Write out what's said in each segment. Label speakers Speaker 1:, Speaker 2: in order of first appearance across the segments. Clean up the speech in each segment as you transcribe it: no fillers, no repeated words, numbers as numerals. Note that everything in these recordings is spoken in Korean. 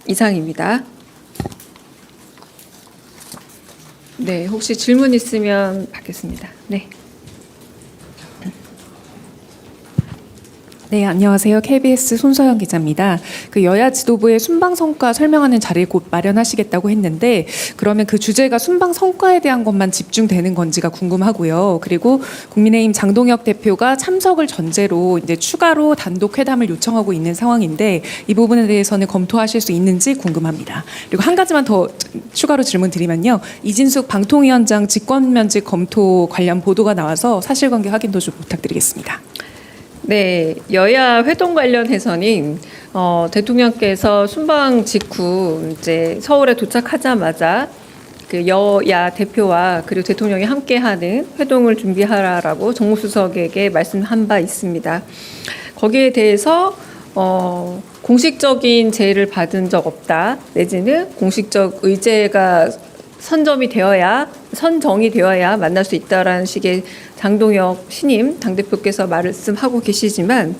Speaker 1: 이상입니다. 네, 혹시 질문 있으면 받겠습니다. 네.
Speaker 2: 네, 안녕하세요. KBS 손서영 기자입니다. 그 여야 지도부의 순방 성과 설명하는 자리를 곧 마련하시겠다고 했는데 그러면 그 주제가 순방 성과에 대한 것만 집중되는 건지가 궁금하고요. 그리고 국민의힘 장동혁 대표가 참석을 전제로 이제 추가로 단독 회담을 요청하고 있는 상황인데 이 부분에 대해서는 검토하실 수 있는지 궁금합니다. 그리고 한 가지만 더 추가로 질문 드리면요. 이진숙 방통위원장 직권면직 검토 관련 보도가 나와서 사실관계 확인도 좀 부탁드리겠습니다.
Speaker 1: 네, 여야 회동 관련해서는 대통령께서 순방 직후 이제 서울에 도착하자마자 그 여야 대표와 그리고 대통령이 함께하는 회동을 준비하라라고 정무수석에게 말씀한 바 있습니다. 거기에 대해서 공식적인 제의를 받은 적 없다, 내지는 공식적 의제가 선정이 되어야 만날 수 있다라는 식의 장동혁 신임 당대표께서 말씀하고 계시지만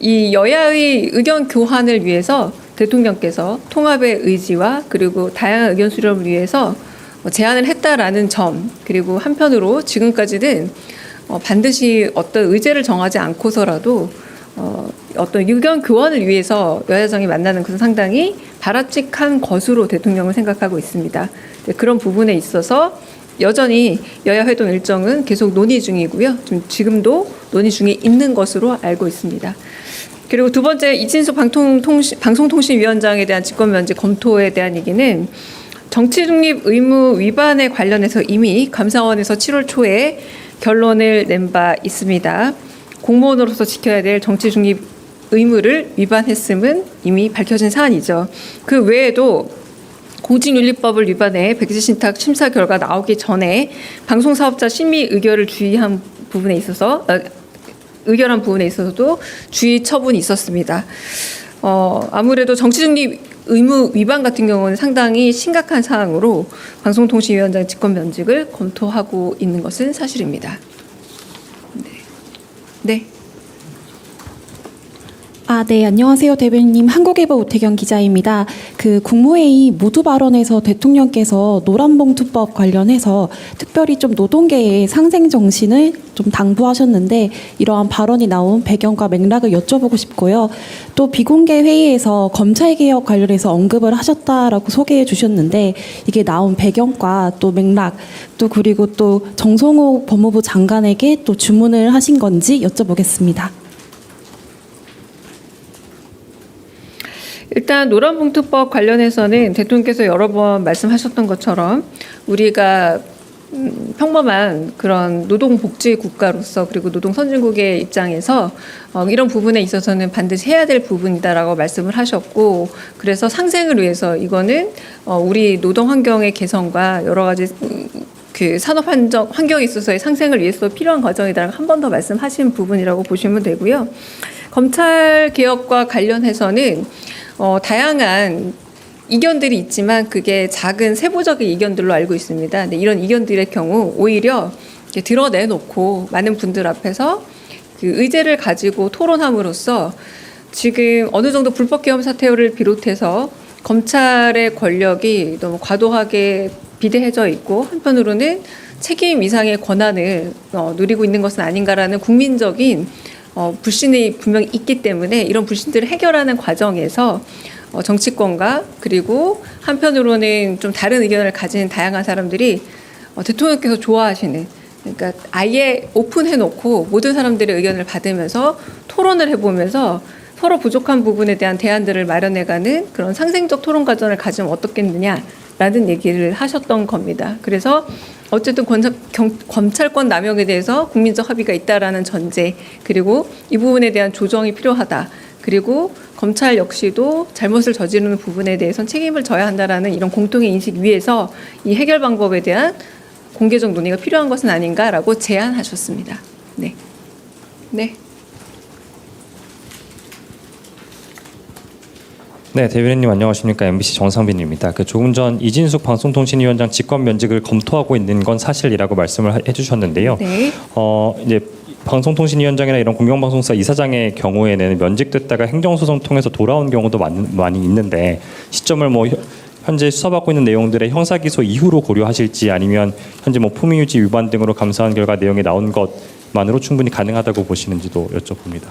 Speaker 1: 이 여야의 의견 교환을 위해서 대통령께서 통합의 의지와 그리고 다양한 의견 수렴을 위해서 제안을 했다라는 점, 그리고 한편으로 지금까지는 반드시 어떤 의제를 정하지 않고서라도 어떤 의견 교환을 위해서 여야정이 만나는 것은 상당히 바람직한 것으로 대통령은 생각하고 있습니다. 그런 부분에 있어서 여전히 여야 회동 일정은 계속 논의 중이고요. 지금도 논의 중에 있는 것으로 알고 있습니다. 그리고 두 번째, 이진숙 방송통신위원장에 대한 직권면직 검토에 대한 얘기는 정치중립 의무 위반에 관련해서 이미 감사원에서 7월 초에 결론을 낸 바 있습니다. 공무원으로서 지켜야 될 정치중립 의무를 위반했음은 이미 밝혀진 사안이죠. 그 외에도 공직윤리법을 위반해 백지신탁 심사 결과 나오기 전에 방송사업자 심의 의결을 주의한 부분에 있어서 의결한 부분에 있어서도 주의 처분이 있었습니다. 아무래도 정치중립 의무 위반 같은 경우는 상당히 심각한 사항으로 방송통신위원장 직권면직을 검토하고 있는 것은 사실입니다. 네.
Speaker 3: 네, 안녕하세요. 대변인님, 한국일보 오태경 기자입니다. 그 국무회의 모두 발언에서 대통령께서 노란봉투법 관련해서 특별히 좀 노동계의 상생 정신을 좀 당부하셨는데 이러한 발언이 나온 배경과 맥락을 여쭤보고 싶고요. 또 비공개 회의에서 검찰개혁 관련해서 언급을 하셨다라고 소개해 주셨는데 이게 나온 배경과 또 맥락, 또 그리고 또 정성호 법무부 장관에게 또 주문을 하신 건지 여쭤보겠습니다.
Speaker 1: 일단 노란봉투법 관련해서는 대통령께서 여러 번 말씀하셨던 것처럼 우리가 평범한 그런 노동복지 국가로서 그리고 노동선진국의 입장에서 이런 부분에 있어서는 반드시 해야 될 부분이다라고 말씀을 하셨고, 그래서 상생을 위해서 이거는 우리 노동 환경의 개선과 여러 가지 그 산업 환경에 있어서의 상생을 위해서 필요한 과정이다라고 한 번 더 말씀하신 부분이라고 보시면 되고요. 검찰 개혁과 관련해서는 다양한 이견들이 있지만 그게 작은 세부적인 이견들로 알고 있습니다. 근데 이런 이견들의 경우 오히려 드러내놓고 많은 분들 앞에서 그 의제를 가지고 토론함으로써 지금 어느 정도 불법 계엄 사태를 비롯해서 검찰의 권력이 너무 과도하게 비대해져 있고 한편으로는 책임 이상의 권한을 누리고 있는 것은 아닌가라는 국민적인 불신이 분명히 있기 때문에 이런 불신들을 해결하는 과정에서 정치권과 그리고 한편으로는 좀 다른 의견을 가진 다양한 사람들이 대통령께서 좋아하시는, 그러니까 아예 오픈해놓고 모든 사람들의 의견을 받으면서 토론을 해보면서 서로 부족한 부분에 대한 대안들을 마련해가는 그런 상생적 토론 과정을 가지면 어떻겠느냐라는 얘기를 하셨던 겁니다. 그래서 어쨌든 검찰권 남용에 대해서 국민적 합의가 있다라는 전제, 그리고 이 부분에 대한 조정이 필요하다. 그리고 검찰 역시도 잘못을 저지르는 부분에 대해서는 책임을 져야 한다라는 이런 공통의 인식 위에서 이 해결 방법에 대한 공개적 논의가 필요한 것은 아닌가라고 제안하셨습니다. 네. 네.
Speaker 4: 네, 대변인님 안녕하십니까? MBC 정상빈입니다. 조금 전 이진숙 방송통신위원장 직권면직을 검토하고 있는 건 사실이라고 말씀을 해주셨는데요.
Speaker 1: 네.
Speaker 4: 이제 방송통신위원장이나 이런 공영방송사 이사장의 경우에는 면직됐다가 행정소송 통해서 돌아온 경우도 많이 있는데 시점을 뭐 현재 수사받고 있는 내용들의 형사기소 이후로 고려하실지 아니면 현재 뭐 품위유지 위반 등으로 감사한 결과 내용이 나온 것만으로 충분히 가능하다고 보시는지도 여쭤봅니다.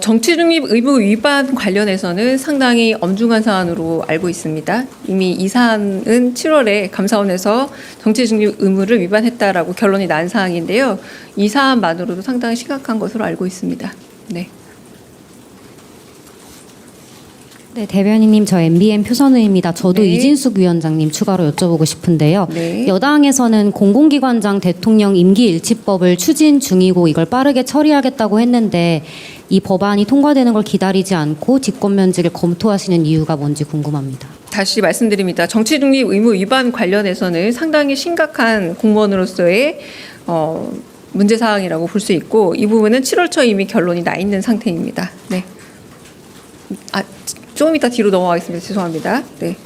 Speaker 1: 정치중립 의무 위반 관련해서는 상당히 엄중한 사안으로 알고 있습니다. 이미 이 사안은 7월에 감사원에서 정치중립 의무를 위반했다라고 결론이 난 사항인데요. 이 사안만으로도 상당히 심각한 것으로 알고 있습니다. 네.
Speaker 5: 네, 대변인님, 저 MBN 표선우입니다. 저도
Speaker 1: 네.
Speaker 5: 이진숙 위원장님 추가로 여쭤보고 싶은데요.
Speaker 1: 네.
Speaker 5: 여당에서는 공공기관장 대통령 임기 일치법을 추진 중이고 이걸 빠르게 처리하겠다고 했는데 이 법안이 통과되는 걸 기다리지 않고 직권면직을 검토하시는 이유가 뭔지 궁금합니다.
Speaker 1: 다시 말씀드립니다. 정치중립 의무 위반 관련해서는 상당히 심각한 공무원으로서의 문제 사항이라고 볼 수 있고 이 부분은 7월 초 이미 결론이 나 있는 상태입니다. 네. 조금 이따 뒤로 넘어가겠습니다. 죄송합니다. 네.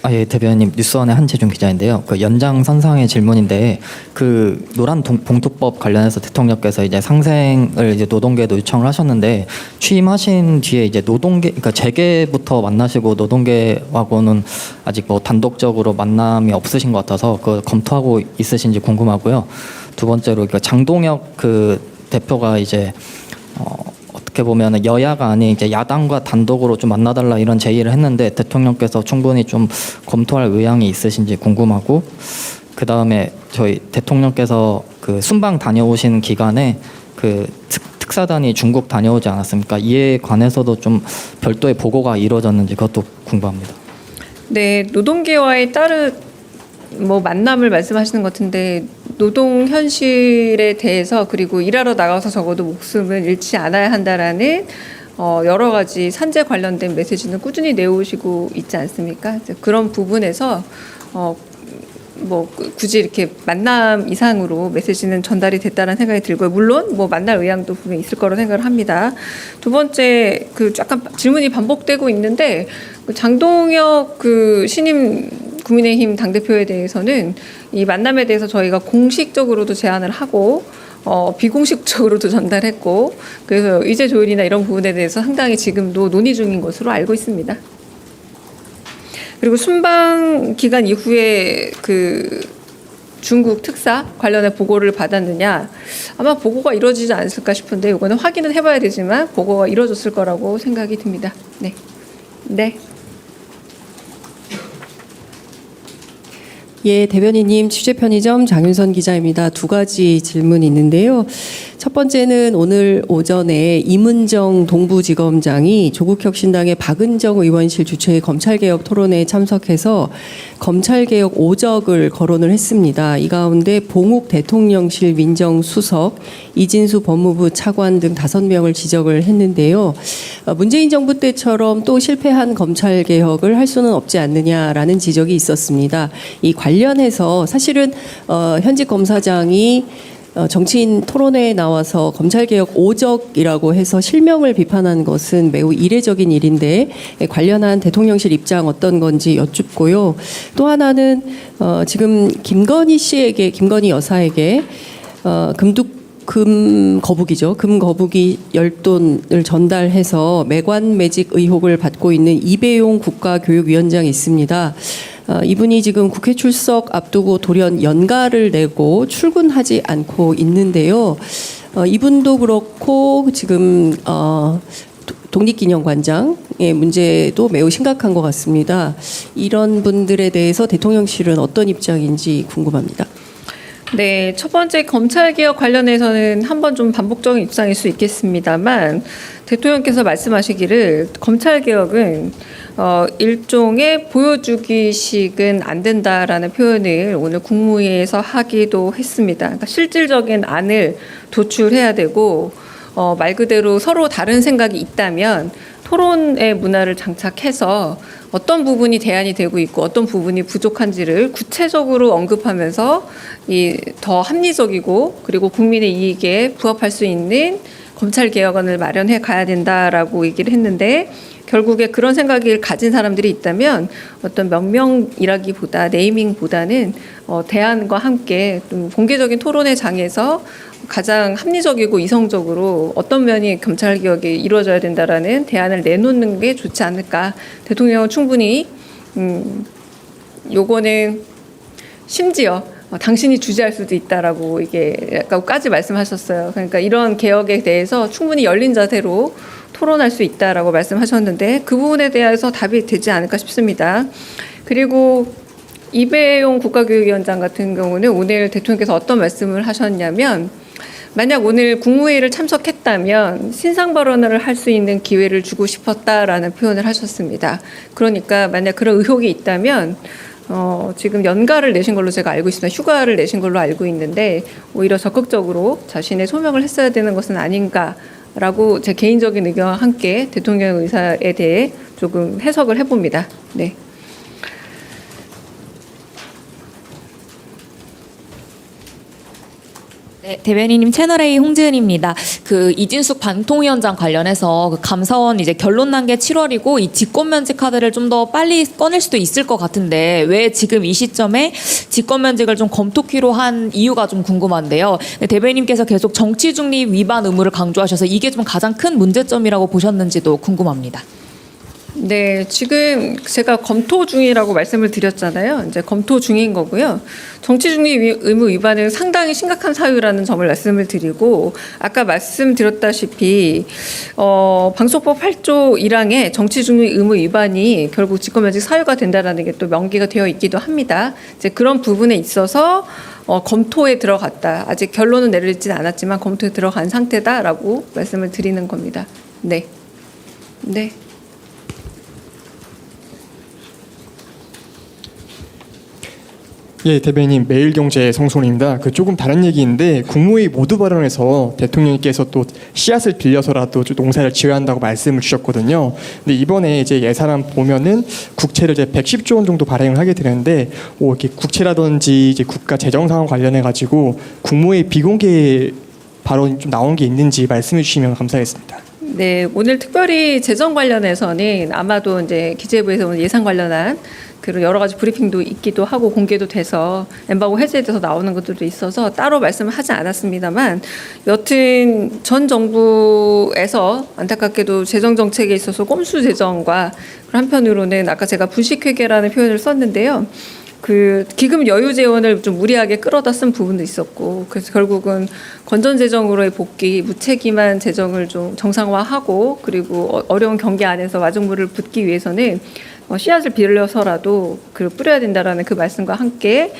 Speaker 6: 예, 대변인님 뉴스원의 한재준 기자인데요. 그 연장선상의 질문인데 그 노란 봉투법 관련해서 대통령께서 이제 상생을 이제 노동계도 요청을 하셨는데 취임하신 뒤에 이제 노동계 그러니까 재계부터 만나시고 노동계하고는 아직 뭐 단독적으로 만남이 없으신 것 같아서 그 검토하고 있으신지 궁금하고요. 두 번째로 그 장동혁 그 대표가 이제 어떻게 보면 여야가 아닌 이제 야당과 단독으로 좀 만나달라 이런 제의를 했는데 대통령께서 충분히 좀 검토할 의향이 있으신지 궁금하고 그 다음에 저희 대통령께서 그 순방 다녀오신 기간에 그 특사단이 중국 다녀오지 않았습니까? 이에 관해서도 좀 별도의 보고가 이루어졌는지 그것도 궁금합니다.
Speaker 1: 네, 노동계와의 만남을 말씀하시는 것 같은데 노동 현실에 대해서 그리고 일하러 나가서 적어도 목숨을 잃지 않아야 한다라는 여러 가지 산재 관련된 메시지는 꾸준히 내오시고 있지 않습니까? 그런 부분에서 굳이 이렇게 만남 이상으로 메시지는 전달이 됐다는 생각이 들고요. 물론 만날 의향도 분명히 있을 거로 생각을 합니다. 두 번째 약간 질문이 반복되고 있는데 장동혁 신임 국민의힘 당대표에 대해서는 이 만남에 대해서 저희가 공식적으로도 제안을 하고 비공식적으로도 전달했고 그래서 의제 조율이나 이런 부분에 대해서 상당히 지금도 논의 중인 것으로 알고 있습니다. 그리고 순방 기간 이후에 중국 특사 관련해 보고를 받았느냐 아마 보고가 이루어지지 않았을까 싶은데 이거는 확인은 해봐야 되지만 보고가 이루어졌을 거라고 생각이 듭니다. 네. 네.
Speaker 7: 예, 대변인님 취재 편의점 장윤선 기자입니다. 두 가지 질문이 있는데요. 첫 번째는 오늘 오전에 이문정 동부지검장이 조국혁신당의 박은정 의원실 주최의 검찰개혁 토론회에 참석해서 검찰개혁 5적을 거론을 했습니다. 이 가운데 봉욱 대통령실 민정수석, 이진수 법무부 차관 등 5명을 지적을 했는데요. 문재인 정부 때처럼 또 실패한 검찰개혁을 할 수는 없지 않느냐라는 지적이 있었습니다. 이 관련해서 사실은 현직 검사장이 정치인 토론회에 나와서 검찰개혁 5적이라고 해서 실명을 비판한 것은 매우 이례적인 일인데 관련한 대통령실 입장 어떤 건지 여쭙고요. 또 하나는 지금 김건희 여사에게 금 거북이죠. 금 거북이 10돈을 전달해서 매관 매직 의혹을 받고 있는 이배용 국가교육위원장이 있습니다. 이분이 지금 국회 출석 앞두고 돌연 연가를 내고 출근하지 않고 있는데요. 이분도 그렇고 지금 독립기념관장의 문제도 매우 심각한 것 같습니다. 이런 분들에 대해서 대통령실은 어떤 입장인지 궁금합니다.
Speaker 1: 네, 첫 번째 검찰개혁 관련해서는 한번 좀 반복적인 입장일 수 있겠습니다만 대통령께서 말씀하시기를 검찰개혁은 일종의 보여주기식은 안 된다라는 표현을 오늘 국무회의에서 하기도 했습니다. 그러니까 실질적인 안을 도출해야 되고 말 그대로 서로 다른 생각이 있다면 토론의 문화를 장착해서 어떤 부분이 대안이 되고 있고 어떤 부분이 부족한지를 구체적으로 언급하면서 더 합리적이고 그리고 국민의 이익에 부합할 수 있는 검찰 개혁안을 마련해 가야 된다라고 얘기를 했는데 결국에 그런 생각을 가진 사람들이 있다면 어떤 명명이라기보다 네이밍보다는 대안과 함께 좀 공개적인 토론의 장에서 가장 합리적이고 이성적으로 어떤 면이 검찰 개혁이 이루어져야 된다라는 대안을 내놓는 게 좋지 않을까. 대통령은 충분히 요거는 심지어 당신이 주재할 수도 있다라고 이게 약간까지 말씀하셨어요. 그러니까 이런 개혁에 대해서 충분히 열린 자세로 토론할 수 있다라고 말씀하셨는데 그 부분에 대해서 답이 되지 않을까 싶습니다. 그리고 이배용 국가교육위원장 같은 경우는 오늘 대통령께서 어떤 말씀을 하셨냐면 만약 오늘 국무회의를 참석했다면 신상 발언을 할 수 있는 기회를 주고 싶었다라는 표현을 하셨습니다. 그러니까 만약 그런 의혹이 있다면 지금 연가를 내신 걸로 제가 알고 있습니다. 휴가를 내신 걸로 알고 있는데 오히려 적극적으로 자신의 소명을 했어야 되는 것은 아닌가라고 제 개인적인 의견과 함께 대통령 의사에 대해 조금 해석을 해봅니다. 네.
Speaker 8: 네, 대변인님 채널A 홍지은입니다. 그 이진숙 반통위원장 관련해서 그 감사원 이제 결론 난 게 7월이고 이 직권면직 카드를 좀 더 빨리 꺼낼 수도 있을 것 같은데 왜 지금 이 시점에 직권면직을 좀 검토키로 한 이유가 좀 궁금한데요. 네, 대변인님께서 계속 정치 중립 위반 의무를 강조하셔서 이게 좀 가장 큰 문제점이라고 보셨는지도 궁금합니다.
Speaker 1: 네, 지금 제가 검토 중이라고 말씀을 드렸잖아요. 이제 검토 중인 거고요. 정치 중립 의무 위반은 상당히 심각한 사유라는 점을 말씀을 드리고 아까 말씀드렸다시피 방송법 8조 1항에 정치 중립 의무 위반이 결국 직권면직 사유가 된다라는 게 또 명기가 되어 있기도 합니다. 이제 그런 부분에 있어서 검토에 들어갔다. 아직 결론은 내리지는 않았지만 검토에 들어간 상태다라고 말씀을 드리는 겁니다. 네, 네.
Speaker 9: 예, 대변인 매일경제 성손입니다. 그 조금 다른 얘기인데 국무회의 모두 발언에서 대통령께서 또 씨앗을 빌려서라도 좀 농사를 지어야 한다고 말씀을 주셨거든요. 근데 이번에 이제 예산안 보면은 국채를 이제 110조 원 정도 발행을 하게 되는데 이렇게 국채라든지 이제 국가 재정 상황 관련해 가지고 국무회의 비공개 발언이 좀 나온 게 있는지 말씀해 주시면 감사하겠습니다.
Speaker 1: 네, 오늘 특별히 재정 관련해서는 아마도 이제 기재부에서 오늘 예산 관련한 그런 여러 가지 브리핑도 있기도 하고 공개도 돼서 엠바고 해제돼서 나오는 것들도 있어서 따로 말씀을 하지 않았습니다만 여튼 전 정부에서 안타깝게도 재정 정책에 있어서 꼼수 재정과 한편으로는 아까 제가 분식회계라는 표현을 썼는데요. 그 기금 여유 재원을 좀 무리하게 끌어다 쓴 부분도 있었고 그래서 결국은 건전 재정으로의 복귀, 무책임한 재정을 좀 정상화하고 그리고 어려운 경기 안에서 마중물을 붓기 위해서는 씨앗을 빌려서라도 그 뿌려야 된다라는 그 말씀과 함께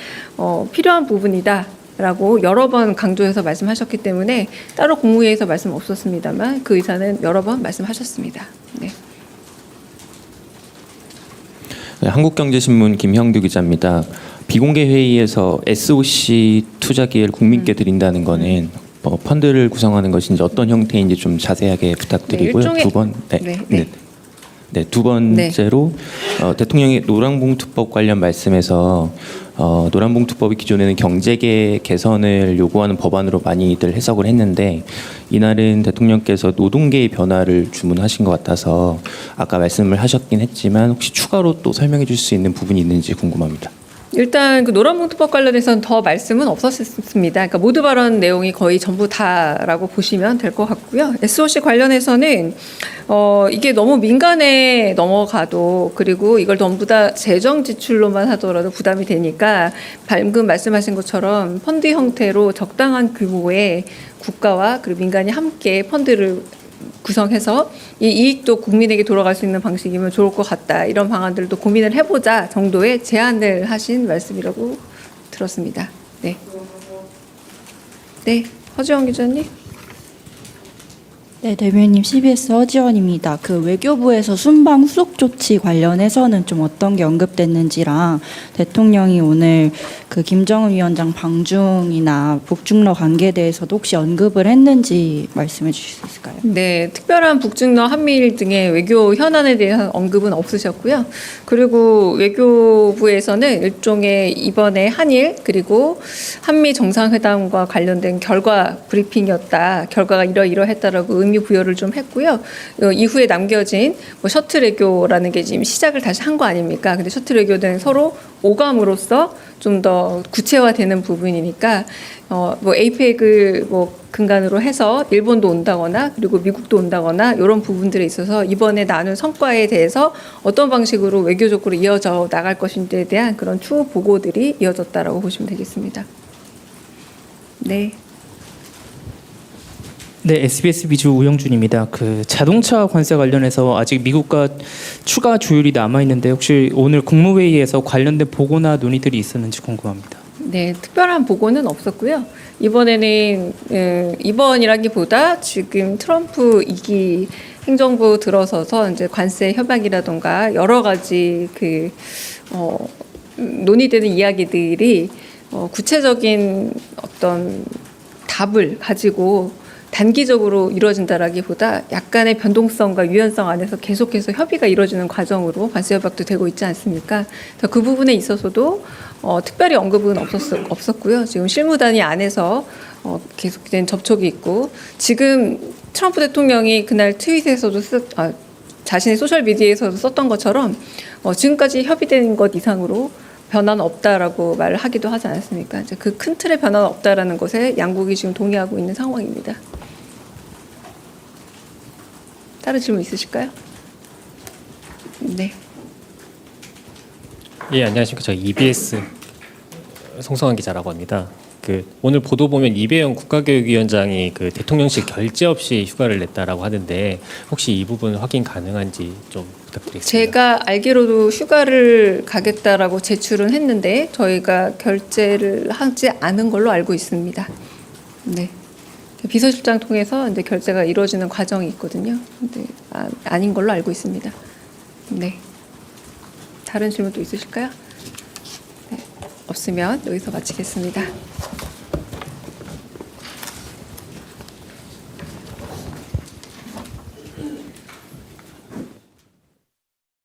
Speaker 1: 필요한 부분이다라고 여러 번 강조해서 말씀하셨기 때문에 따로 국무회의에서 말씀 없었습니다만 그 의사는 여러 번 말씀하셨습니다. 네.
Speaker 10: 네, 한국경제신문 김형규 기자입니다. 비공개 회의에서 SOC 투자 기회를 국민께 드린다는 거는 펀드를 구성하는 것인지 어떤 형태인지 좀 자세하게 부탁드리고요. 두 번째로 대통령이 노란봉투법 관련 말씀에서 노란봉투법이 기존에는 경제계 개선을 요구하는 법안으로 많이들 해석을 했는데 이날은 대통령께서 노동계의 변화를 주문하신 것 같아서 아까 말씀을 하셨긴 했지만 혹시 추가로 또 설명해 줄 수 있는 부분이 있는지 궁금합니다.
Speaker 1: 일단 그 노란봉투법 관련해서는 더 말씀은 없었습니다. 그러니까 모두 발언 내용이 거의 전부 다라고 보시면 될 것 같고요. SOC 관련해서는 이게 너무 민간에 넘어가도 그리고 이걸 전부 다 재정 지출로만 하더라도 부담이 되니까 방금 말씀하신 것처럼 펀드 형태로 적당한 규모의 국가와 그리고 민간이 함께 펀드를 구성해서 이 이익도 국민에게 돌아갈 수 있는 방식이면 좋을 것 같다. 이런 방안들도 고민을 해보자 정도의 제안을 하신 말씀이라고 들었습니다. 네. 네, 허주영 기자님.
Speaker 11: 네, 대변인님 CBS 허지원입니다. 그 외교부에서 순방 후속 조치 관련해서는 좀 어떤 게 언급됐는지랑 대통령이 오늘 그 김정은 위원장 방중이나 북중러 관계에 대해서도 혹시 언급을 했는지 말씀해 주실 수 있을까요?
Speaker 1: 네, 특별한 북중러 한미일 등의 외교 현안에 대한 언급은 없으셨고요. 그리고 외교부에서는 일종의 이번에 한일 그리고 한미 정상회담과 관련된 결과 브리핑이었다. 결과가 이러이러했다라고 의미 부여를 좀 했고요. 이후에 남겨진 뭐 셔틀 외교라는 게 지금 시작을 다시 한 거 아닙니까? 근데 셔틀 외교는 서로 오감으로써 좀 더 구체화되는 부분이니까 뭐 에이펙을 뭐 근간으로 해서 일본도 온다거나 그리고 미국도 온다거나 이런 부분들에 있어서 이번에 나눈 성과에 대해서 어떤 방식으로 외교적으로 이어져 나갈 것인지에 대한 그런 추후 보고들이 이어졌다라고 보시면 되겠습니다. 네.
Speaker 12: 네, SBS 비주 우영준입니다. 그 자동차 관세 관련해서 아직 미국과 추가 조율이 남아 있는데 혹시 오늘 국무회의에서 관련된 보고나 논의들이 있었는지 궁금합니다.
Speaker 1: 네, 특별한 보고는 없었고요. 이번에는 이번이라기보다 지금 트럼프 2기 행정부 들어서서 이제 관세 협약이라던가 여러 가지 논의되는 이야기들이 구체적인 어떤 답을 가지고 단기적으로 이루어진다라기보다 약간의 변동성과 유연성 안에서 계속해서 협의가 이루어지는 과정으로 관세 협약도 되고 있지 않습니까? 그 부분에 있어서도 특별히 언급은 없었고요. 지금 실무단위 안에서 계속된 접촉이 있고 지금 트럼프 대통령이 그날 트윗에서도 자신의 소셜 미디어에서도 썼던 것처럼 지금까지 협의된 것 이상으로 변화는 없다라고 말을 하기도 하지 않았습니까? 이제 그 큰 틀의 변화는 없다라는 것에 양국이 지금 동의하고 있는 상황입니다. 다른 질문 있으실까요? 네.
Speaker 13: 예, 안녕하십니까. 저 EBS 송성환 기자라고 합니다. 오늘 보도 보면 이배영 국가교육위원장이 그 대통령실 결재 없이 휴가를 냈다라고 하는데 혹시 이 부분 확인 가능한지 좀 부탁드리겠습니다.
Speaker 1: 제가 알기로도 휴가를 가겠다라고 제출은 했는데 저희가 결재를 하지 않은 걸로 알고 있습니다. 네. 비서실장 통해서 이제 결재가 이루어지는 과정이 있거든요. 근데 아닌 걸로 알고 있습니다. 네. 다른 질문 또 있으실까요? 네. 없으면 여기서 마치겠습니다.